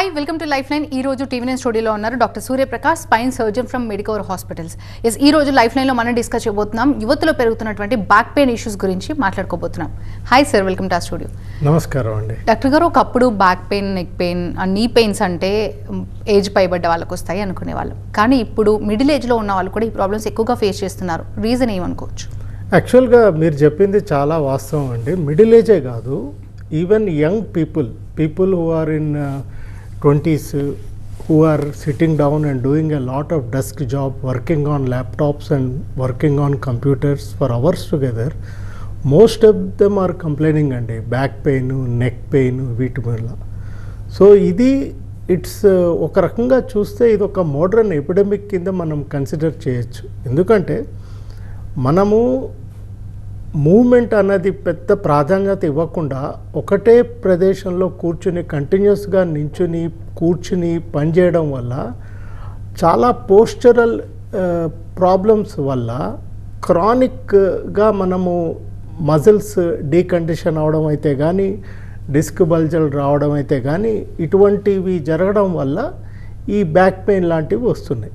Hi welcome to life line. ఈ రోజు TV9 స్టూడియోలో ఉన్నారు doctor Suryaprakash, spine surgeon from Medicover hospitals. ఈ రోజు లైఫ్ లైన్లో మనం డిస్కస్ చేయబోతున్నాం యువతలో పెరుగుతున్నటువంటి బ్యాక్ పెయిన్ ఇష్యూస్ గురించి మాట్లాడుకోబోతున్నాం. హాయ్ సార్, వెల్కమ్ టు ఆ స్టూడియో. నమస్కారం అండి. డాక్టర్ గారు, ఒకప్పుడు బ్యాక్ పెయిన్, నెక్ పెయిన్, నీ పెయిన్స్ అంటే ఏజ్ పైబడ్డ వాళ్ళకి వస్తాయి అనుకునేవాళ్ళు, కానీ ఇప్పుడు మిడిల్ ఏజ్లో ఉన్న వాళ్ళు కూడా ఈ ప్రాబ్లమ్స్ ఎక్కువగా ఫేస్ చేస్తున్నారు. రీజన్ ఏమనుకోవచ్చు? యాక్చువల్గా మీరు చెప్పింది చాలా వాస్తవం అండి. మిడిల్ ఏజే కాదు, even young people who are in 20s, who are sitting down and doing a lot of desk job, working on laptops and working on computers for hours together, most of them are complaining అండి back pain, neck pain వీటి వల్ల. So ఇది it's ఒక రకంగా చూస్తే ఇది ఒక modern epidemic కింద మనం కన్సిడర్ చేయొచ్చు. ఎందుకంటే మనము మూమెంట్ అన్నది పెద్ద ప్రాధాన్యత ఇవ్వకుండా ఒకటే ప్రదేశంలో కూర్చుని కంటిన్యూస్గా నించుని కూర్చుని పనిచేయడం వల్ల చాలా పోస్చరల్ ప్రాబ్లమ్స్ వల్ల క్రానిక్గా మనము మజిల్స్ డీకండిషన్ అవడం అయితే కానీ, డిస్క్ బల్జల్ రావడం అయితే కానీ, ఇటువంటివి జరగడం వల్ల ఈ బ్యాక్ పెయిన్ లాంటివి వస్తున్నాయి.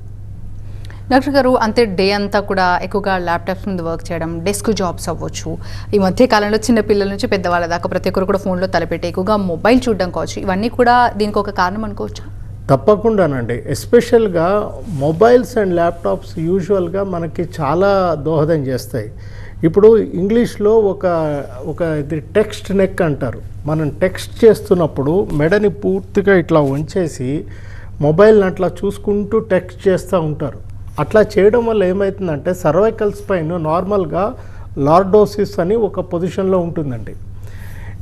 డాక్టర్ గారు, అంతే డే అంతా కూడా ఎక్కువగా ల్యాప్టాప్స్ మీద వర్క్ చేయడం, డెస్క్ జాబ్స్ అవ్వచ్చు, ఈ మధ్య కాలంలో చిన్న పిల్లల నుంచి పెద్దవాళ్ళ దాకా ప్రతి ఒక్కరు కూడా ఫోన్లో తలపెట్టి ఎక్కువగా మొబైల్ చూడడం కావచ్చు, ఇవన్నీ కూడా దీనికి ఒక కారణం అనుకోవచ్చు? తప్పకుండానండి. ఎస్పెషల్గా మొబైల్స్ అండ్ ల్యాప్టాప్స్ యూజువల్గా మనకి చాలా దోహదం చేస్తాయి. ఇప్పుడు ఇంగ్లీష్లో ఒక ఇది టెక్స్ట్ నెక్ అంటారు. మనం టెక్స్ట్ చేస్తున్నప్పుడు మెడని పూర్తిగా ఇట్లా వంచేసి మొబైల్ని అట్లా చూసుకుంటూ టెక్స్ట్ చేస్తూ ఉంటారు. అట్లా చేయడం వల్ల ఏమవుతుందంటే సర్వైకల్ స్పైన్ నార్మల్గా లార్డోసిస్ అని ఒక పొజిషన్లో ఉంటుందండి.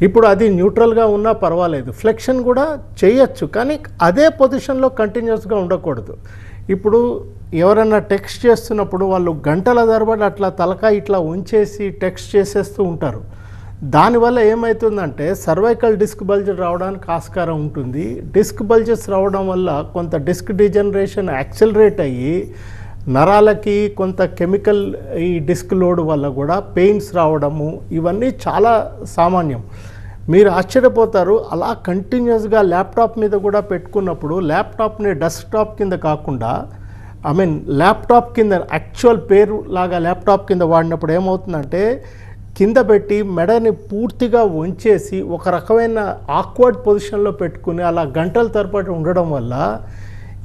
ఇప్పుడు అది న్యూట్రల్గా ఉన్నా పర్వాలేదు, ఫ్లెక్షన్ కూడా చేయొచ్చు, కానీ అదే పొజిషన్లో కంటిన్యూస్గా ఉండకూడదు. ఇప్పుడు ఎవరైనా టెక్స్ట్ చేస్తున్నప్పుడు వాళ్ళు గంటల తరబడి అట్లా తలకాయ ఇట్లా ఉంచేసి టెక్స్ట్ చేసేస్తూ ఉంటారు. దానివల్ల ఏమవుతుందంటే సర్వైకల్ డిస్క్ బల్జ్ రావడానికి ఆస్కారం ఉంటుంది. డిస్క్ బల్జెస్ రావడం వల్ల కొంత డిస్క్ డిజనరేషన్ యాక్సిలరేట్ అయ్యి నరాలకి కొంత కెమికల్ ఈ డిస్క్ లోడ్ వల్ల కూడా పెయిన్స్ రావడము, ఇవన్నీ చాలా సామాన్యం. మీరు ఆశ్చర్యపోతారు, అలా కంటిన్యూస్గా ల్యాప్టాప్ మీద కూడా పెట్టుకున్నప్పుడు ల్యాప్టాప్ని డెస్క్టాప్ కింద కాకుండా ల్యాప్టాప్ కింద యాక్చువల్ పేరు లాగా ల్యాప్టాప్ కింద వాడినప్పుడు ఏమవుతుందంటే కింద పెట్టి మెడని పూర్తిగా వంచేసి ఒక రకమైన ఆక్వర్డ్ పొజిషన్లో పెట్టుకుని అలా గంటల తరబడి ఉండడం వల్ల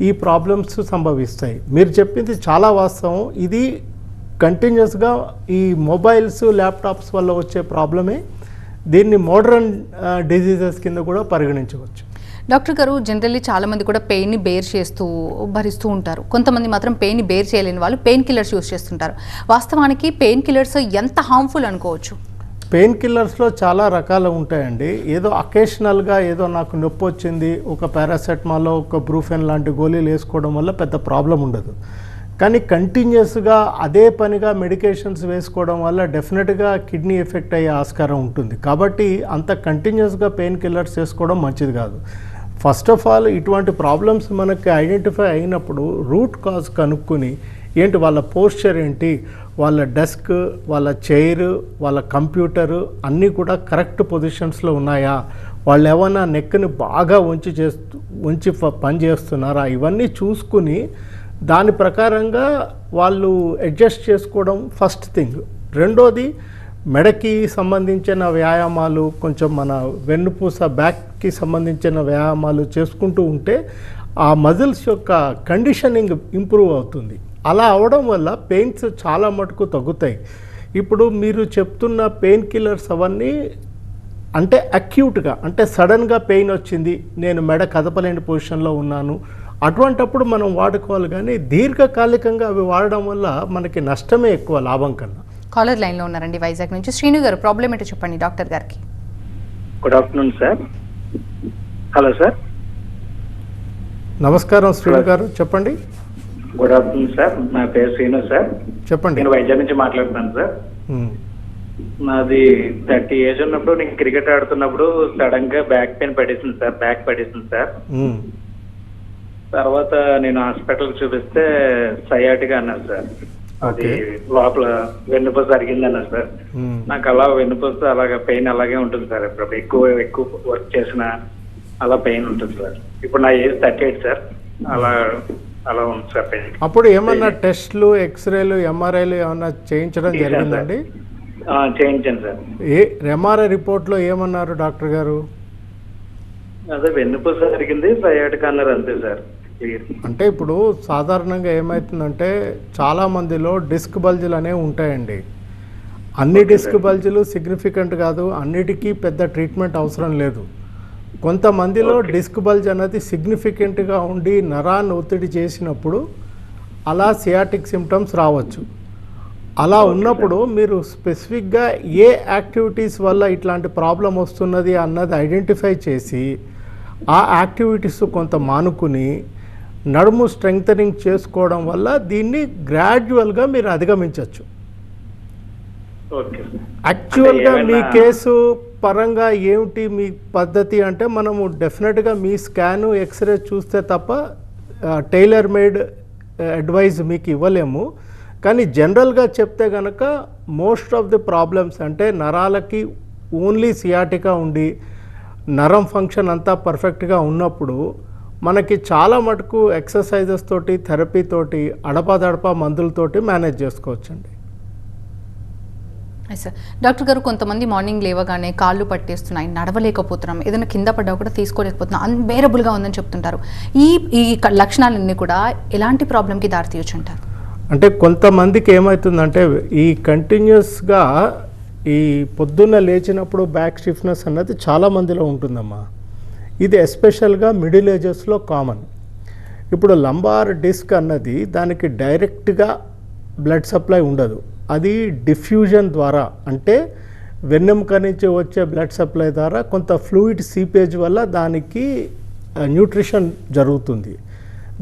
ఈ ప్రాబ్లమ్స్ సంభవిస్తాయి. మీరు చెప్పింది చాలా వాస్తవం. ఇది కంటిన్యూస్గా ఈ మొబైల్స్, ల్యాప్టాప్స్ వల్ల వచ్చే ప్రాబ్లమే. దీన్ని మోడర్న్ డిజీజెస్ కింద కూడా పరిగణించవచ్చు. డాక్టర్ గారు, జనరల్లీ చాలామంది కూడా పెయిన్ని బేర్ చేస్తూ భరిస్తూ ఉంటారు. కొంతమంది మాత్రం పెయిన్ని బేర్ చేయలేని వాళ్ళు పెయిన్ కిల్లర్స్ యూస్ చేస్తుంటారు. వాస్తవానికి పెయిన్ కిల్లర్స్ ఎంత హార్మ్ఫుల్ అనుకోవచ్చు? పెయిన్ కిల్లర్స్లో చాలా రకాలు ఉంటాయండి. ఏదో అకేషనల్గా ఏదో నాకు నొప్పి వచ్చింది, ఒక పారాసెటమాల్, ఒక బ్రూఫెన్ లాంటి గోళీలు వేసుకోవడం వల్ల పెద్ద ప్రాబ్లం ఉండదు. కానీ కంటిన్యూస్గా అదే పనిగా మెడికేషన్స్ వేసుకోవడం వల్ల డెఫినెట్గా కిడ్నీ ఎఫెక్ట్ అయ్యే ఆస్కారం ఉంటుంది. కాబట్టి అంత కంటిన్యూస్గా పెయిన్ కిల్లర్స్ వేసుకోవడం మంచిది కాదు. ఫస్ట్ ఆఫ్ ఆల్ ఇటువంటి ప్రాబ్లమ్స్ మనకి ఐడెంటిఫై అయినప్పుడు రూట్ కాజ్ కనుక్కొని ఏంటి వాళ్ళ పోస్చర్ ఏంటి, వాళ్ళ డెస్క్, వాళ్ళ చైర్, వాళ్ళ కంప్యూటరు అన్నీ కూడా కరెక్ట్ పొజిషన్స్లో ఉన్నాయా, వాళ్ళు ఏమైనా నెక్ని బాగా ఉంచి పని చేస్తున్నారా, ఇవన్నీ చూసుకుని దాని ప్రకారంగా వాళ్ళు అడ్జస్ట్ చేసుకోవడం ఫస్ట్ థింగ్. రెండోది మెడకి సంబంధించిన వ్యాయామాలు, కొంచెం మన వెన్నుపూస బ్యాక్కి సంబంధించిన వ్యాయామాలు చేసుకుంటూ ఉంటే ఆ మజిల్స్ యొక్క కండిషనింగ్ ఇంప్రూవ్ అవుతుంది. అలా అవడం వల్ల పెయిన్స్ చాలా మటుకు తగ్గుతాయి. ఇప్పుడు మీరు చెప్తున్న పెయిన్ కిల్లర్స్ అవన్నీ అంటే అక్యూట్గా, అంటే సడన్గా పెయిన్ వచ్చింది, నేను మెడ కదపలేని పొజిషన్లో ఉన్నాను, అటువంటప్పుడు మనం వాడుకోవాలి. కానీ దీర్ఘకాలికంగా అవి వాడడం వల్ల మనకి నష్టమే ఎక్కువ లాభం కన్నా. కాలర్ లైన్లో ఉన్నారండి వైజాగ్ నుంచి. శ్రీను గారు, ప్రాబ్లం ఏంటో చెప్పండి డాక్టర్ గారికి. Good afternoon sir. Hello sir. నమస్కారం శ్రీను గారు, చెప్పండి. Good afternoon sir. నా పేరు శ్రీను సార్. చెప్పండి. నేను వైజాగ్ నుంచి మాట్లాడుతున్నాను సార్. నాది 30 ఏజ్ ఉన్నప్పుడు నేను క్రికెట్ ఆడుతున్నప్పుడు సడన్ గా బ్యాక్ పెయిన్ పడేసింది సార్. తర్వాత నేను హాస్పిటల్ చూపిస్తే సయాటిగా అన్నారు సార్. అది లోపల వెన్నుపూస అరిగింది అన్నారు సార్. నాకు అలా వెన్నుపూస అలాగా పెయిన్ అలాగే ఉంటుంది సార్. ఇప్పుడు ఎక్కువ వర్క్ చేసిన అలా పెయిన్ ఉంటుంది సార్. ఇప్పుడు నా ఏజ్ 38 సార్. అలా అలా ఉంది సార్ పెయిన్. అప్పుడు ఏమన్నా టెస్ట్లు, ఎక్స్రేలు, ఎంఆర్ఐలు ఏమన్నా చేయించడం జరిగిందండి? చేయించాను సార్. ఎంఆర్ఐ రిపోర్ట్లో ఏమన్నారు డాక్టర్ గారు? అదే వెన్నుపూస జరిగింది, సయాటికా అన్నారు, అంతే సార్. అంటే ఇప్పుడు సాధారణంగా ఏమవుతుందంటే చాలా మందిలో డిస్క్ బల్జులు అనేవి ఉంటాయండి. అన్ని డిస్క్ బల్జులు సిగ్నిఫికెంట్ కాదు, అన్నిటికీ పెద్ద ట్రీట్మెంట్ అవసరం లేదు. కొంతమందిలో డిస్క్ బల్జ్ అనేది సిగ్నిఫికెంట్గా ఉండి నరాన్ని ఒత్తిడి చేసినప్పుడు అలా సియాటిక్ సిమ్టమ్స్ రావచ్చు. అలా ఉన్నప్పుడు మీరు స్పెసిఫిక్గా ఏ యాక్టివిటీస్ వల్ల ఇట్లాంటి ప్రాబ్లం వస్తున్నది అన్నది ఐడెంటిఫై చేసి ఆ యాక్టివిటీస్ కొంత మానుకుని నడుము స్ట్రెంగ్తనింగ్ చేసుకోవడం వల్ల దీన్ని గ్రాడ్యువల్గా మీరు అధిగమించవచ్చు. యాక్చువల్గా మీ కేసు పరంగా ఏమిటి మీ పద్ధతి అంటే మనము డెఫినెట్గా మీ స్కాను, ఎక్స్రే చూస్తే తప్ప టైలర్ మేడ్ అడ్వైజ్ మీకు ఇవ్వలేము. కానీ జనరల్గా చెప్తే కనుక మోస్ట్ ఆఫ్ ది ప్రాబ్లమ్స్ అంటే నరాలకి ఓన్లీ సియాటికా ఉండి నరం ఫంక్షన్ అంతా పర్ఫెక్ట్గా ఉన్నప్పుడు మనకి చాలా మటుకు ఎక్సర్సైజెస్ తోటి, థెరపీ తోటి, అడపాదడపా మందులతోటి మేనేజ్ చేసుకోవచ్చండి. సార్ డాక్టర్ గారు, కొంతమంది మార్నింగ్ లేవగానే కాళ్ళు పట్టేస్తున్నాయి, నడవలేకపోతున్నాం, ఏదైనా కింద పడ్డా కూడా తీసుకోలేకపోతున్నాం, అన్బేరబుల్గా ఉందని చెప్తుంటారు. ఈ లక్షణాలన్నీ కూడా ఎలాంటి ప్రాబ్లంకి దారితీయచ్చు అంటారు? అంటే కొంతమందికి ఏమవుతుందంటే ఈ కంటిన్యూస్గా ఈ పొద్దున్న లేచినప్పుడు బ్యాక్ స్టిఫ్నెస్ అన్నది చాలా మందిలో ఉంటుందమ్మా. ఇది ఎస్పెషల్గా మిడిల్ ఏజెస్లో కామన్. ఇప్పుడు లంబార్ డిస్క్ అన్నది దానికి డైరెక్ట్గా బ్లడ్ సప్లై ఉండదు, అది డిఫ్యూజన్ ద్వారా, అంటే వెన్నెముక నుంచి వచ్చే బ్లడ్ సప్లై ద్వారా కొంత ఫ్లూయిడ్ సీపేజ్ వల్ల దానికి న్యూట్రిషన్ జరుగుతుంది.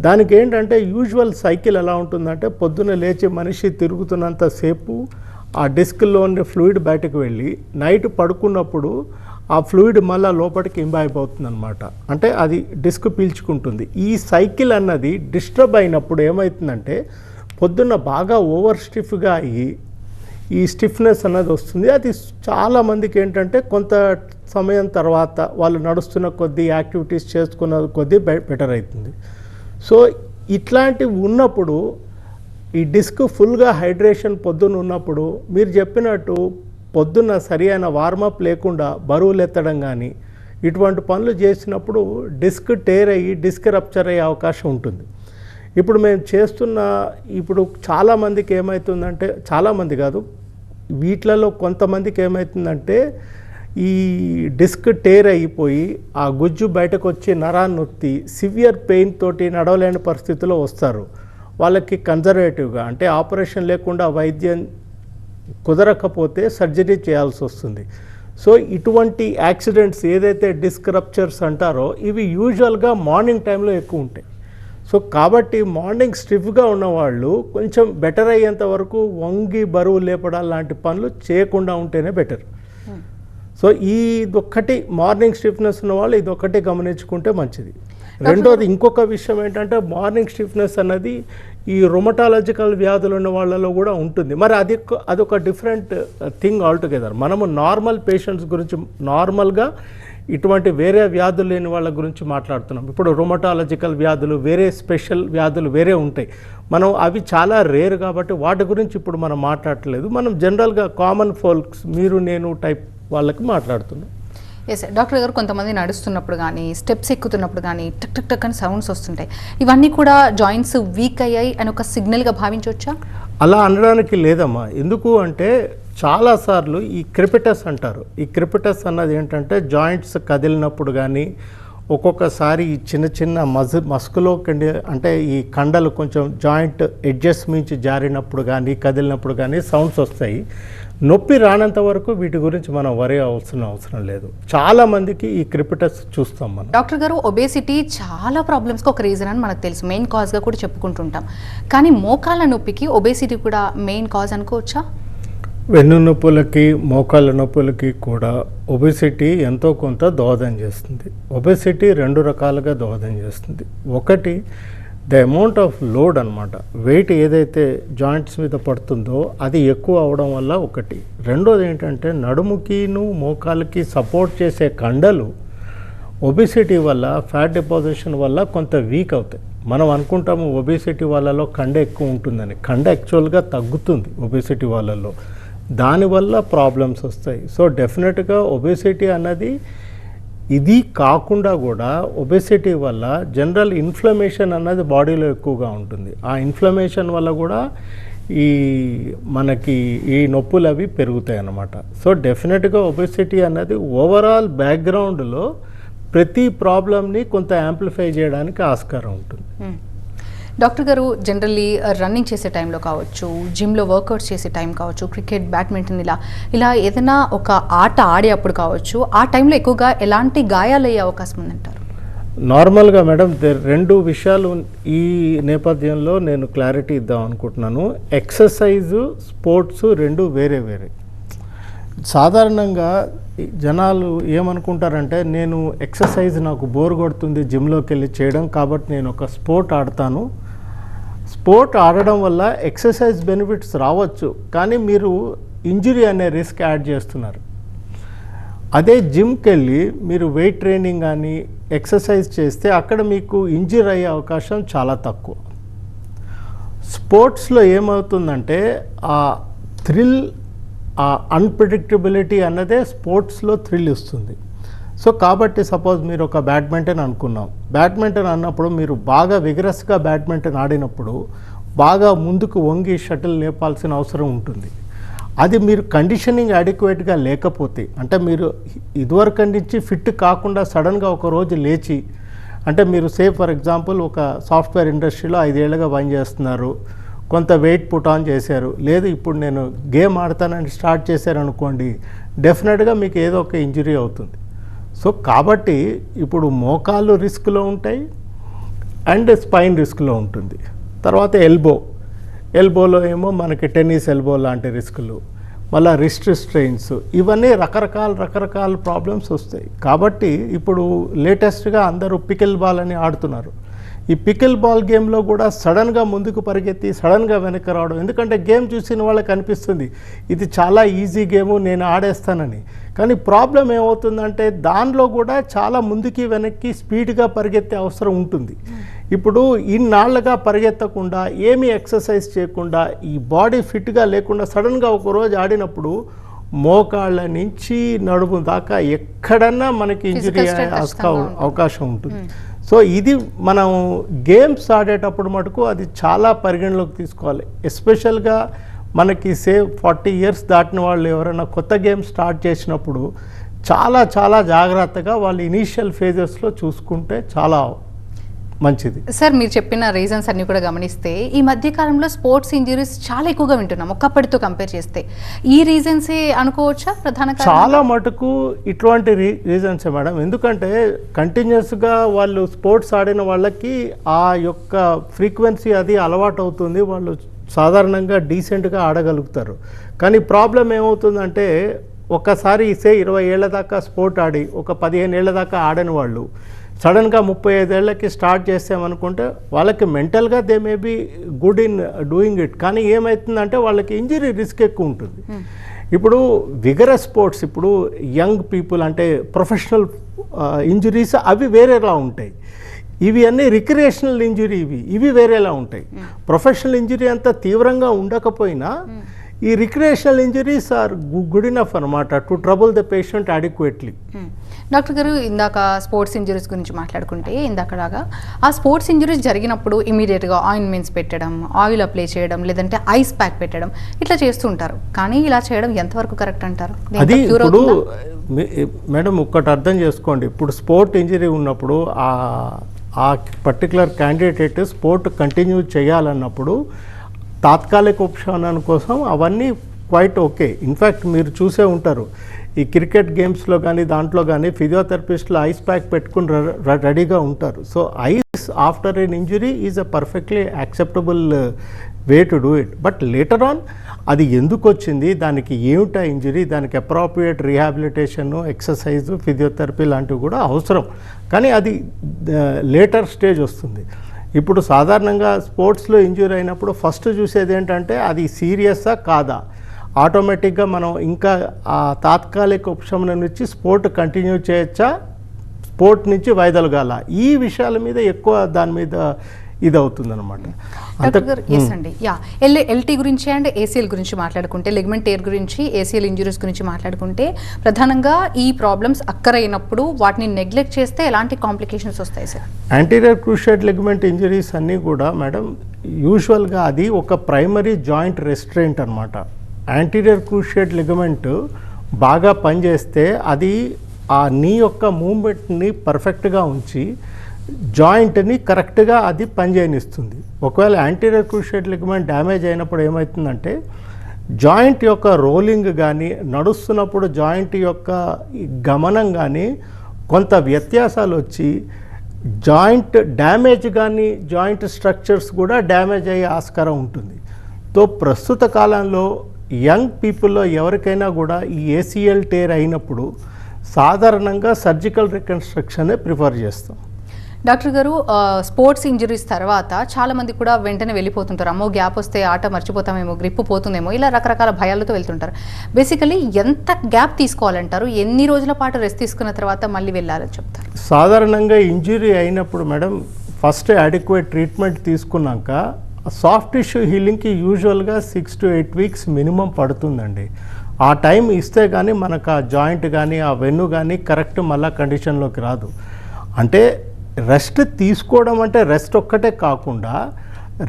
దానికి ఏంటంటే యూజువల్ సైకిల్ ఎలా ఉంటుందంటే పొద్దున్న లేచి మనిషి తిరుగుతున్నంతసేపు ఆ డిస్క్లోని ఫ్లూయిడ్ బయటకు వెళ్ళి నైట్ పడుకున్నప్పుడు ఆ ఫ్లూయిడ్ మళ్ళీ లోపలికి ఇంబైబ్ అవుతుంది అనమాట. అంటే అది డిస్క్ పీల్చుకుంటుంది. ఈ సైకిల్ అన్నది డిస్టర్బ్ అయినప్పుడు ఏమవుతుందంటే పొద్దున్న బాగా ఓవర్ స్టిఫ్గా అయ్యి ఈ స్టిఫ్నెస్ అన్నది వస్తుంది. అది చాలామందికి ఏంటంటే కొంత సమయం తర్వాత వాళ్ళు నడుస్తున్న కొద్దీ, యాక్టివిటీస్ చేసుకున్న కొద్దీ బెటర్ అవుతుంది. సో ఇట్లాంటివి ఉన్నప్పుడు ఈ డిస్క్ ఫుల్గా హైడ్రేషన్ పొద్దున్న ఉన్నప్పుడు మీరు చెప్పినట్టు పొద్దున్న సరి అయిన వార్మప్ లేకుండా బరువులు ఎత్తడం కానీ ఇటువంటి పనులు చేసినప్పుడు డిస్క్ టేర్ అయ్యి డిస్క్ రప్చర్ అయ్యే అవకాశం ఉంటుంది. ఇప్పుడు మేము చేస్తున్న ఇప్పుడు చాలామందికి ఏమవుతుందంటే, చాలామంది కాదు, వీటిలలో కొంతమందికి ఏమవుతుందంటే ఈ డిస్క్ టేర్ అయిపోయి ఆ గుజ్జు బయటకు వచ్చి నరాన్ని నొత్తి సివియర్ పెయిన్ తోటి నడవలేని పరిస్థితిలో వస్తారు. వాళ్ళకి కన్జర్వేటివ్గా అంటే ఆపరేషన్ లేకుండా వైద్యం కుదరకపోతే సర్జరీ చేయాల్సి వస్తుంది. సో ఇటువంటి యాక్సిడెంట్స్ ఏదైతే డిస్క్ రప్చర్స్ అంటారో ఇవి యూజువల్గా మార్నింగ్ టైంలో ఎక్కువ ఉంటాయి. సో కాబట్టి మార్నింగ్ స్టిఫ్గా ఉన్నవాళ్ళు కొంచెం బెటర్ అయ్యేంత వరకు వంగి బరువు లేపడాలు లాంటి పనులు చేయకుండా ఉంటేనే బెటర్. సో ఇదొక్కటి మార్నింగ్ స్టిఫ్నెస్ ఉన్న వాళ్ళు ఇదొక్కటి గమనించుకుంటే మంచిది. రెండోది ఇంకొక విషయం ఏంటంటే మార్నింగ్ స్టిఫ్నెస్ అన్నది ఈ రొమటాలజికల్ వ్యాధులు ఉన్న వాళ్ళలో కూడా ఉంటుంది. మరి అదొక డిఫరెంట్ థింగ్ ఆల్టుగెదర్. మనము నార్మల్ పేషెంట్స్ గురించి, నార్మల్గా ఇటువంటి వేరే వ్యాధులు లేని వాళ్ళ గురించి మాట్లాడుతున్నాం. ఇప్పుడు రొమటాలజికల్ వ్యాధులు వేరే, స్పెషల్ వ్యాధులు వేరే ఉంటాయి. మనం అవి చాలా రేర్ కాబట్టి వాటి గురించి ఇప్పుడు మనం మాట్లాడట్లేదు. మనం జనరల్గా కామన్ ఫోల్క్స్, మీరు నేను టైప్ వాళ్ళకి మాట్లాడుతున్నాం. ఎస్ డాక్టర్ గారు, కొంతమంది నడుస్తున్నప్పుడు కానీ స్టెప్స్ ఎక్కుతున్నప్పుడు కానీ టక్ టక్ టక్ అని సౌండ్స్ వస్తుంటాయి. ఇవన్నీ కూడా జాయింట్స్ వీక్ అయ్యాయి అని ఒక సిగ్నల్గా భావించవచ్చా? అలా అనడానికి లేదమ్మా. ఎందుకు అంటే చాలాసార్లు ఈ క్రిపిటస్ అంటారు. ఈ క్రిపిటస్ అన్నది ఏంటంటే జాయింట్స్ కదిలినప్పుడు కానీ, ఒక్కొక్కసారి ఈ చిన్న చిన్న మస్కులో అంటే ఈ కండలు కొంచెం జాయింట్ ఎడ్జెస్ మించి జారినప్పుడు కానీ, కదిలినప్పుడు కానీ సౌండ్స్ వస్తాయి. నొప్పి రానంత వరకు వీటి గురించి మనం వరి అవసరం లేదు. చాలామందికి ఈ క్రిపిటస్ చూస్తాం మనం. డాక్టర్ గారు, ఒబేసిటీ చాలా ప్రాబ్లమ్స్కి ఒక రీజన్ అని మనకు తెలుసు, మెయిన్ కాజ్గా కూడా చెప్పుకుంటుంటాం. కానీ మోకాళ్ళ నొప్పికి ఒబేసిటీ కూడా మెయిన్ కాజ్ అనుకోవచ్చా? వెన్ను నొప్పులకి, మోకాళ్ళ నొప్పులకి కూడా ఒబేసిటీ ఎంతో కొంత దోహదం చేస్తుంది. ఒబేసిటీ రెండు రకాలుగా దోహదం చేస్తుంది. ఒకటి ద అమౌంట్ ఆఫ్ లోడ్ అనమాట, వెయిట్ ఏదైతే జాయింట్స్ మీద పడుతుందో అది ఎక్కువ అవడం వల్ల ఒకటి. రెండోది ఏంటంటే నడుముకిను మోకాలకి సపోర్ట్ చేసే కండలు ఒబిసిటీ వల్ల ఫ్యాట్ డిపాజిషన్ వల్ల కొంత వీక్ అవుతాయి. మనం అనుకుంటాము ఒబిసిటీ వాళ్ళలో కండ ఎక్కువ ఉంటుందని, కండ యాక్చువల్గా తగ్గుతుంది ఒబిసిటీ వాళ్ళలో, దానివల్ల ప్రాబ్లమ్స్ వస్తాయి. సో డెఫినెట్గా ఒబిసిటీ అన్నది ఇది కాకుండా కూడా ఒబెసిటీ వల్ల జనరల్ ఇన్ఫ్లమేషన్ అన్నది బాడీలో ఎక్కువగా ఉంటుంది. ఆ ఇన్ఫ్లమేషన్ వల్ల కూడా మనకి ఈ నొప్పులు అవి పెరుగుతాయి అన్నమాట. సో డెఫినెట్గా ఒబెసిటీ అన్నది ఓవరాల్ బ్యాక్గ్రౌండ్లో ప్రతి ప్రాబ్లమ్ని కొంత యాంప్లిఫై చేయడానికి ఆస్కారం ఉంటుంది. డాక్టర్ గారు, జనరల్లీ రన్నింగ్ చేసే టైంలో కావచ్చు, జిమ్లో వర్కౌట్స్ చేసే టైం కావచ్చు, క్రికెట్, బ్యాడ్మింటన్ ఇలా ఏదైనా ఒక ఆట ఆడే అప్పుడు కావచ్చు, ఆ టైంలో ఎక్కువగా ఎలాంటి గాయాలు అయ్యే అవకాశం ఉందంటారు? నార్మల్గా మేడం రెండు విషయాలు ఈ నేపథ్యంలో నేను క్లారిటీ ఇద్దాం అనుకుంటున్నాను. ఎక్సర్సైజు, స్పోర్ట్స్ రెండు వేరే వేరే. సాధారణంగా జనాలు ఏమనుకుంటారంటే, నేను ఎక్సర్సైజ్ నాకు బోర్ కొడుతుంది జిమ్లోకి వెళ్ళి చేయడం, కాబట్టి నేను ఒక స్పోర్ట్ ఆడతాను. స్పోర్ట్ ఆడడం వల్ల ఎక్సర్సైజ్ బెనిఫిట్స్ రావచ్చు, కానీ మీరు ఇంజురీ అనే రిస్క్ యాడ్ చేస్తున్నారు. అదే జిమ్కి వెళ్ళి మీరు వెయిట్ ట్రైనింగ్ కానీ ఎక్సర్సైజ్ చేస్తే అక్కడ మీకు ఇంజురీ అయ్యే అవకాశం చాలా తక్కువ. స్పోర్ట్స్లో ఏమవుతుందంటే ఆ థ్రిల్, ఆ అన్ప్రెడిక్టబిలిటీ అన్నదే స్పోర్ట్స్లో థ్రిల్ ఇస్తుంది. సో కాబట్టి సపోజ్ మీరు ఒక బ్యాడ్మింటన్ అనుకున్నాం, బ్యాడ్మింటన్ అన్నప్పుడు మీరు బాగా విగరస్గా బ్యాడ్మింటన్ ఆడినప్పుడు బాగా ముందుకు వంగి షటిల్ లేపాల్సిన అవసరం ఉంటుంది. అది మీరు కండిషనింగ్ అడిక్వేట్గా లేకపోతే, అంటే మీరు ఇదివరకు నుంచి ఫిట్ కాకుండా సడన్గా ఒక రోజు లేచి, అంటే మీరు ఫర్ ఎగ్జాంపుల్ ఒక సాఫ్ట్వేర్ ఇండస్ట్రీలో 5 ఏళ్ళుగా పనిచేస్తున్నారు, కొంత వెయిట్ పుట్ ఆన్ చేశారు, లేదు ఇప్పుడు నేను గేమ్ ఆడతానని స్టార్ట్ చేశారనుకోండి, డెఫినెట్గా మీకు ఏదో ఒక ఇంజురీ అవుతుంది. సో కాబట్టి ఇప్పుడు మోకాళ్ళు రిస్క్లో ఉంటాయి అండ్ స్పైన్ రిస్క్లో ఉంటుంది. తర్వాత ఎల్బోలో ఏమో మనకి టెన్నిస్ ఎల్బో లాంటి రిస్కులు, మళ్ళీ రిస్ట్ స్ట్రెయిన్స్, ఇవన్నీ రకరకాల ప్రాబ్లమ్స్ వస్తాయి. కాబట్టి ఇప్పుడు లేటెస్ట్గా అందరూ పికిల్ బాల్ అని ఆడుతున్నారు. ఈ పికిల్ బాల్ గేమ్లో కూడా సడన్గా ముందుకు పరిగెత్తి సడన్గా వెనక్కి రావడం, ఎందుకంటే గేమ్ చూసిన వాళ్ళకి అనిపిస్తుంది ఇది చాలా ఈజీ గేము, నేను ఆడేస్తానని. కానీ ప్రాబ్లం ఏమవుతుందంటే దానిలో కూడా చాలా ముందుకి వెనక్కి స్పీడ్గా పరిగెత్తే అవసరం ఉంటుంది. ఇప్పుడు ఇన్నాళ్ళుగా పరిగెత్తకుండా, ఏమీ ఎక్సర్సైజ్ చేయకుండా, ఈ బాడీ ఫిట్గా లేకుండా సడన్గా ఒకరోజు ఆడినప్పుడు మోకాళ్ళ నుంచి నడుము దాకా ఎక్కడన్నా మనకి ఇంజరీ అవకాశం ఉంటుంది. సో ఇది మనం గేమ్స్ ఆడేటప్పుడు మటుకు అది చాలా పరిగణలోకి తీసుకోవాలి. ఎస్పెషల్గా మనకి 40 years దాటిన వాళ్ళు ఎవరైనా కొత్త గేమ్ స్టార్ట్ చేసినప్పుడు చాలా జాగ్రత్తగా వాళ్ళు ఇనీషియల్ ఫేజెస్లో చూసుకుంటే చాలా మంచిది. సార్, మీరు చెప్పిన రీజన్స్ అన్ని కూడా గమనిస్తే ఈ మధ్య కాలంలో స్పోర్ట్స్ ఇంజరీస్ చాలా ఎక్కువగా వింటున్నాం ఒకప్పటితో కంపేర్ చేస్తే. ఈ రీజన్సే అనుకోవచ్చా ప్రధాన కారణం? చాలా మటుకు ఇటువంటి రీజన్సే మేడం. ఎందుకంటే కంటిన్యూస్గా వాళ్ళు స్పోర్ట్స్ ఆడిన వాళ్ళకి ఆ యొక్క ఫ్రీక్వెన్సీ అది అలవాటు అవుతుంది, వాళ్ళు సాధారణంగా డీసెంట్గా ఆడగలుగుతారు. కానీ ప్రాబ్లం ఏమవుతుందంటే ఒకసారి 20 ఏళ్ల దాకా స్పోర్ట్ ఆడి ఒక 15 ఏళ్ల దాకా ఆడని వాళ్ళు సడన్గా 35 ఏళ్ళకి స్టార్ట్ చేసామనుకుంటే వాళ్ళకి మెంటల్గా they may be good in doing it, కానీ ఏమవుతుందంటే వాళ్ళకి ఇంజరీ రిస్క్ ఎక్కువ ఉంటుంది. ఇప్పుడు విగరస్ స్పోర్ట్స్, ఇప్పుడు యంగ్ పీపుల్ అంటే ప్రొఫెషనల్ ఇంజరీస్ అవి వేరేలా ఉంటాయి. ఇవి అన్నీ రిక్రియేషనల్ ఇంజరీ, ఇవి వేరేలా ఉంటాయి. ప్రొఫెషనల్ ఇంజరీ అంత తీవ్రంగా ఉండకపోయినా ఈ recreational injuries are good enough అనమాట to trouble the patient adequately. Doctor గారు, ఇందాక స్పోర్ట్స్ ఇంజరీస్ గురించి మాట్లాడుకుంటే, ఇందాకలాగా ఆ స్పోర్ట్స్ ఇంజరీస్ జరిగినప్పుడు ఇమీడియట్గా ఆయింట్మెంట్స్ పెట్టడం, ఆయిల్ అప్లై చేయడం, లేదంటే ఐస్ ప్యాక్ పెట్టడం ఇట్లా చేస్తూ ఉంటారు. కానీ ఇలా చేయడం ఎంతవరకు కరెక్ట్ అంటారు? అది ఇప్పుడు మేడం ఒక్కటి అర్థం చేసుకోండి, ఇప్పుడు స్పోర్ట్ ఇంజరీ ఉన్నప్పుడు ఆ పర్టికులర్ క్యాండిడేట్ స్పోర్ట్ కంటిన్యూ చేయాలన్నప్పుడు తాత్కాలిక ఉపశమనం కోసం అవన్నీ క్వైట్ ఓకే. ఇన్ఫ్యాక్ట్ మీరు చూసే ఉంటారు ఈ క్రికెట్ గేమ్స్లో కానీ దాంట్లో కానీ ఫిజియోథెరపిస్టులు ఐస్ ప్యాక్ పెట్టుకుని రెడీగా ఉంటారు. So ice after an injury is a perfectly acceptable way to do it. But later on అది ఎందుకు వచ్చింది, దానికి ఏమిటా ఇంజరీ, దానికి అప్రాప్రియేట్ రీహాబిలిటేషను, ఎక్సర్సైజు, ఫిజియోథెరపీ లాంటివి కూడా అవసరం. కానీ అది లేటర్ స్టేజ్ వస్తుంది. ఇప్పుడు సాధారణంగా స్పోర్ట్స్లో ఇంజూరీ అయినప్పుడు ఫస్ట్ చూసేది ఏంటంటే అది సీరియస్సా కాదా. ఆటోమేటిక్గా మనం ఇంకా ఆ తాత్కాలిక ఉపశమనం నుంచి స్పోర్ట్ కంటిన్యూ చేయొచ్చా, స్పోర్ట్ నుంచి వైదొలగాల, ఈ విషయాల మీద ఎక్కువ దాని మీద ఇది అవుతుందన్నమాట. డాక్టర్ గారు ఎస్ అండి ఎల్టీ గురించి అండ్ ఏసీఎల్ గురించి మాట్లాడుకుంటే, లిగమెంట్ టేర్ గురించి, ఏసీఎల్ ఇంజురీస్ గురించి మాట్లాడుకుంటే ప్రధానంగా ఈ ప్రాబ్లమ్స్ అక్కరైనప్పుడు వాటిని నెగ్లెక్ట్ చేస్తే ఎలాంటి కాంప్లికేషన్స్ వస్తాయి sir? Anterior cruciate ligament injuries అన్నీ కూడా మేడం యూజువల్గా అది ఒక ప్రైమరీ జాయింట్ రెస్ట్రెయింట్ అనమాట. యాంటీరియర్ క్రూషియేట్ లిగమెంట్ బాగా పనిచేస్తే అది ఆ నీ యొక్క మూమెంట్ని పర్ఫెక్ట్గా ఉంచి జాయింట్ని కరెక్ట్గా అది పనిచేయనిస్తుంది. ఒకవేళ యాంటీరియర్ క్రూషియేట్ లిగమెంట్ డ్యామేజ్ అయినప్పుడు ఏమవుతుందంటే జాయింట్ యొక్క రోలింగ్ కానీ, నడుస్తున్నప్పుడు జాయింట్ యొక్క గమనం కానీ కొంత వ్యత్యాసాలు వచ్చి జాయింట్ డ్యామేజ్ కానీ జాయింట్ స్ట్రక్చర్స్ కూడా డ్యామేజ్ అయ్యే ఆస్కారం ఉంటుంది. తో ప్రస్తుత కాలంలో యంగ్ పీపుల్లో ఎవరికైనా కూడా ఈ ఏసీఎల్ టేర్ అయినప్పుడు సాధారణంగా సర్జికల్ రికన్స్ట్రక్షనే ప్రిఫర్ చేస్తాం. డాక్టర్ గారు స్పోర్ట్స్ ఇంజరీస్ తర్వాత చాలామంది కూడా వెంటనే వెళ్ళిపోతుంటారు, అమ్మో గ్యాప్ వస్తే ఆట మర్చిపోతామేమో, గ్రిప్ పోతుందేమో, ఇలా రకరకాల భయాలతో వెళ్తుంటారు. బేసికలీ ఎంత గ్యాప్ తీసుకోవాలంటారు? ఎన్ని రోజుల పాటు రెస్ట్ తీసుకున్న తర్వాత మళ్ళీ వెళ్ళాలని చెప్తారు? సాధారణంగా ఇంజరీ అయినప్పుడు మేడం ఫస్ట్ అడిక్వేట్ ట్రీట్మెంట్ తీసుకున్నాక సాఫ్ట్ టిష్యూ హీలింగ్కి యూజువల్గా 6 to 8 weeks మినిమం పడుతుందండి. ఆ టైం ఇస్తే కానీ మనకు ఆ జాయింట్ కానీ ఆ వెన్ను కానీ కరెక్ట్ మళ్ళీ కండిషన్లోకి రాదు. అంటే రెస్ట్ తీసుకోవడం అంటే రెస్ట్ ఒక్కటే కాకుండా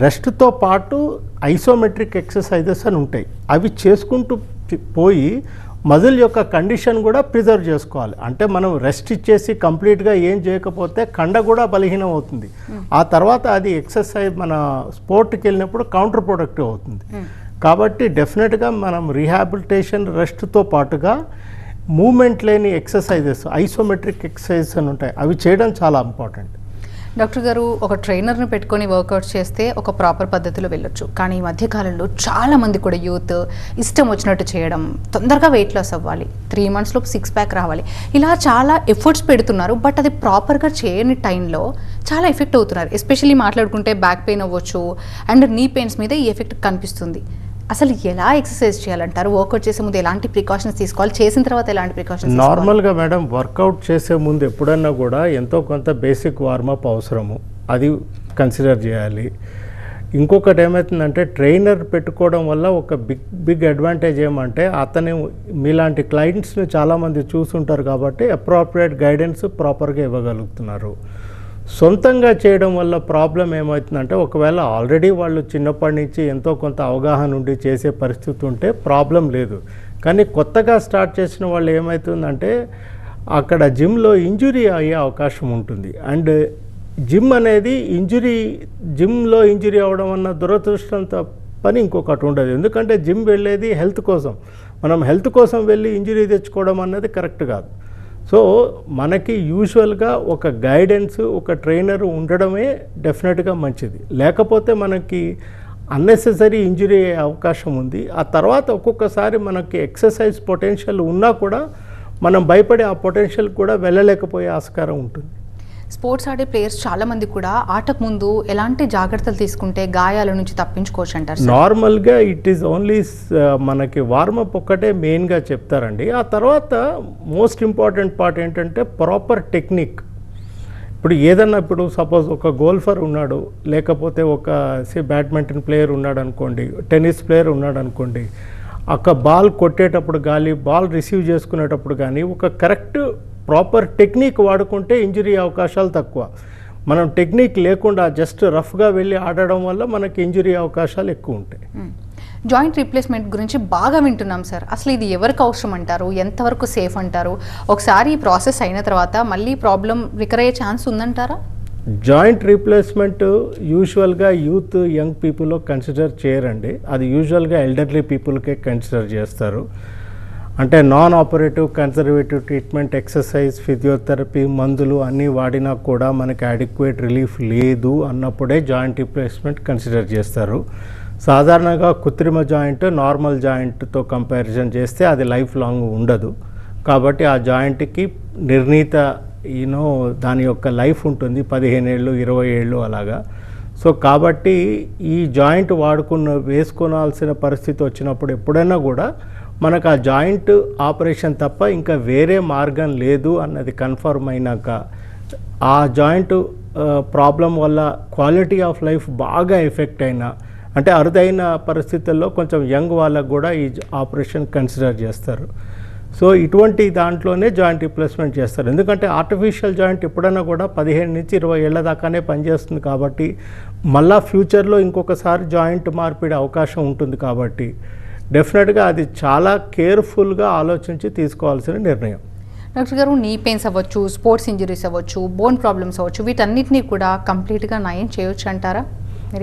రెస్ట్తో పాటు ఐసోమెట్రిక్ ఎక్సర్సైజెస్ అని ఉంటాయి, అవి చేసుకుంటూ పోయి మజిల్ యొక్క కండిషన్ కూడా ప్రిజర్వ్ చేసుకోవాలి. అంటే మనం రెస్ట్ ఇచ్చేసి కంప్లీట్గా ఏం చేయకపోతే కండ కూడా బలహీనం అవుతుంది. ఆ తర్వాత అది ఎక్సర్సైజ్ మన స్పోర్ట్కి వెళ్ళినప్పుడు కౌంటర్ ప్రొడక్టివ్ అవుతుంది. కాబట్టి డెఫినెట్గా మనం రీహాబిలిటేషన్ రెస్ట్తో పాటుగా మూమెంట్ లేని ఎక్సర్సైజెస్, ఐసోమెట్రిక్ ఎక్సర్సైజెస్ అని ఉంటాయి, అవి చేయడం చాలా ఇంపార్టెంట్. డాక్టర్ గారు ఒక ట్రైనర్ని పెట్టుకొని వర్కౌట్స్ చేస్తే ఒక ప్రాపర్ పద్ధతిలో వెళ్ళొచ్చు, కానీ ఈ మధ్యకాలంలో చాలామంది కూడా యూత్ ఇష్టం వచ్చినట్టు చేయడం, తొందరగా వెయిట్ లాస్ అవ్వాలి, 3 monthsలో 6 pack రావాలి, ఇలా చాలా ఎఫర్ట్స్ పెడుతున్నారు. బట్ అది ప్రాపర్గా చేయని టైంలో చాలా ఎఫెక్ట్ అవుతున్నారు. ఎస్పెషల్లీ మాట్లాడుకుంటే బ్యాక్ పెయిన్ అవ్వచ్చు అండ్ నీ పెయిన్స్ మీద ఈ ఎఫెక్ట్ కనిపిస్తుంది. అసలు ఎలా ఎక్సర్సైజ్ చేయాలంటారు? వర్కౌట్ చేసే ముందు ఎలాంటి ప్రికాషన్స్ తీసుకోవాలి, చేసిన తర్వాత ఎలాంటి ప్రికాషన్స్? నార్మల్గా మేడం వర్కౌట్ చేసే ముందు ఎప్పుడన్నా కూడా ఎంతో కొంత బేసిక్ వార్మప్ అవసరము, అది కన్సిడర్ చేయాలి. ఇంకొకటి ఏమవుతుందంటే ట్రైనర్ పెట్టుకోవడం వల్ల ఒక బిగ్ అడ్వాంటేజ్ ఏమంటే అతను మీలాంటి క్లయింట్స్ని చాలామంది చూస్తుంటారు కాబట్టి అప్రోప్రియేట్ గైడెన్స్ ప్రాపర్గా ఇవ్వగలుగుతున్నారు. సొంతంగా చేయడం వల్ల ప్రాబ్లం ఏమవుతుందంటే ఒకవేళ ఆల్రెడీ వాళ్ళు చిన్నప్పటి నుంచి ఎంతో కొంత అవగాహన ఉండి చేసే పరిస్థితి ఉంటే ప్రాబ్లం లేదు. కానీ కొత్తగా స్టార్ట్ చేసిన వాళ్ళు ఏమవుతుందంటే అక్కడ జిమ్లో ఇంజురీ అయ్యే అవకాశం ఉంటుంది. అండ్ జిమ్ అనేది జిమ్లో ఇంజురీ అవ్వడం అన్న దురదృష్టంత పని ఇంకొకటి ఉండదు. ఎందుకంటే జిమ్ వెళ్ళేది హెల్త్ కోసం, మనం హెల్త్ కోసం వెళ్ళి ఇంజురీ తెచ్చుకోవడం అన్నది కరెక్ట్ కాదు. సో మనకి యూజువల్గా ఒక గైడెన్స్, ఒక ట్రైనర్ ఉండడమే డెఫినెట్గా మంచిది. లేకపోతే మనకి అన్నెసెసరీ ఇంజురీ అయ్యే అవకాశం ఉంది. ఆ తర్వాత ఒక్కొక్కసారి మనకి ఎక్సర్సైజ్ పొటెన్షియల్ ఉన్నా కూడా మనం భయపడి ఆ పొటెన్షియల్ కూడా వెళ్ళలేకపోయే ఆస్కారం ఉంటుంది. స్పోర్ట్స్ ఆడే ప్లేయర్స్ చాలామంది కూడా ఆటకు ముందు ఎలాంటి జాగ్రత్తలు తీసుకుంటే గాయాల నుంచి తప్పించుకోవచ్చు అంటారు? నార్మల్గా ఇట్ ఈస్ ఓన్లీ మనకి వార్మప్ ఒక్కటే మెయిన్గా చెప్తారండి. ఆ తర్వాత మోస్ట్ ఇంపార్టెంట్ పార్ట్ ఏంటంటే ప్రాపర్ టెక్నిక్. ఇప్పుడు సపోజ్ ఒక గోల్ఫర్ ఉన్నాడు, లేకపోతే ఒక బ్యాడ్మింటన్ ప్లేయర్ ఉన్నాడు అనుకోండి, టెన్నిస్ ప్లేయర్ ఉన్నాడు అనుకోండి, ఒక బాల్ కొట్టేటప్పుడు కానీ బాల్ రిసీవ్ చేసుకునేటప్పుడు కానీ ఒక కరెక్ట్ ప్రాపర్ టెక్నిక్ వాడుకుంటే ఇంజరీ అవకాశాలు తక్కువ. మనం టెక్నిక్ లేకుండా జస్ట్ రఫ్గా వెళ్ళి ఆడడం వల్ల మనకి ఇంజరీ అవకాశాలు ఎక్కువ ఉంటాయి. జాయింట్ రీప్లేస్మెంట్ గురించి బాగా వింటున్నాం సార్. అసలు ఇది ఎవరికి అవసరం అంటారు, ఎంతవరకు సేఫ్ అంటారు? ఒకసారి ఈ ప్రాసెస్ అయిన తర్వాత మళ్ళీ ప్రాబ్లం రికర్ అయ్యే ఛాన్స్ ఉందంటారా? జాయింట్ రీప్లేస్మెంట్ యూజువల్గా యూత్, యంగ్ పీపుల్లో కన్సిడర్ చేయరండి. అది యూజువల్గా ఎల్డర్లీ పీపుల్కే కన్సిడర్ చేస్తారు. అంటే non operative conservative treatment, exercise, physiotherapy, మందులు అన్నీ వాడినా కూడా మనకి అడిక్వేట్ రిలీఫ్ లేదు అన్నప్పుడే జాయింట్ రీప్లేస్మెంట్ కన్సిడర్ చేస్తారు. సాధారణంగా కృత్రిమ జాయింట్ నార్మల్ జాయింట్తో కంపారిజన్ చేస్తే అది లైఫ్ లాంగ్ ఉండదు. కాబట్టి ఆ జాయింట్కి నిర్ణీత దాని యొక్క లైఫ్ ఉంటుంది, 15 ఏళ్ళు 20 ఏళ్ళు అలాగా. సో కాబట్టి ఈ జాయింట్ వేసుకోవాల్సిన పరిస్థితి వచ్చినప్పుడు ఎప్పుడైనా కూడా మనకు ఆ జాయింట్ ఆపరేషన్ తప్ప ఇంకా వేరే మార్గం లేదు అన్నది కన్ఫర్మ్ అయినాక ఆ జాయింట్ ప్రాబ్లం వల్ల క్వాలిటీ ఆఫ్ లైఫ్ బాగా ఎఫెక్ట్ అయినా, అంటే అరుదైన పరిస్థితుల్లో కొంచెం యంగ్ వాళ్ళకు కూడా ఈ ఆపరేషన్ కన్సిడర్ చేస్తారు. సో ఇటువంటి దాంట్లోనే జాయింట్ రీప్లేస్మెంట్ చేస్తారు. ఎందుకంటే ఆర్టిఫిషియల్ జాయింట్ ఎప్పుడైనా కూడా 15 నుంచి 20 ఏళ్ల దాకానే పనిచేస్తుంది కాబట్టి మళ్ళా ఫ్యూచర్లో ఇంకొకసారి జాయింట్ మార్పిడి అవకాశం ఉంటుంది కాబట్టి డెఫినెట్గా అది చాలా కేర్ఫుల్గా ఆలోచించి తీసుకోవాల్సిన నిర్ణయం. డాక్టర్ గారు, నీ పెయిన్స్ అవ్వచ్చు, స్పోర్ట్స్ ఇంజరీస్ అవ్వచ్చు, బోన్ ప్రాబ్లమ్స్ అవ్వచ్చు, వీటన్నిటిని కూడా కంప్లీట్గా నయం చేయొచ్చు అంటారా?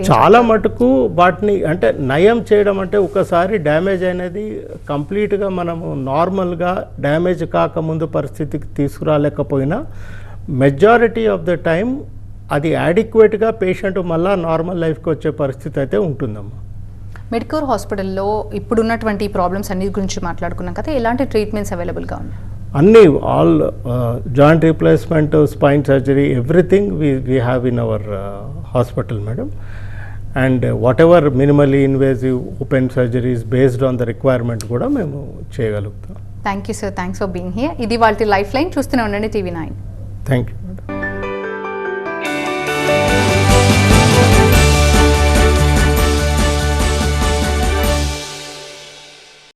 చాలా మటుకు వాటిని అంటే నయం చేయడం అంటే ఒకసారి డ్యామేజ్ అనేది కంప్లీట్గా మనము నార్మల్గా డ్యామేజ్ కాకముందు పరిస్థితికి తీసుకురాలేకపోయినా మెజారిటీ ఆఫ్ ద టైం అది యాడిక్వేట్గా పేషెంట్ మళ్ళీ నార్మల్ లైఫ్కి వచ్చే పరిస్థితి అయితే ఉంటుందమ్మా. మెడికోర్ హాస్పిటల్లో ఇప్పుడున్నటువంటి ప్రాబ్లమ్స్ అన్నిటి గురించి మాట్లాడుకున్నాం కదా, ఎలాంటి ట్రీట్మెంట్స్ అవైలబుల్గా ఉన్నాయి? అన్నీ all joint replacement, spine surgery, everything we have in our hospital madam. And what ever minimally invasive open surgeries based on the requirement కూడా మేము చేయగలుగుతాం. Thank you sir, thanks for being here. ఇది వాళ్ళ life line. చూస్తూనే ఉండండి TV9. Thank you.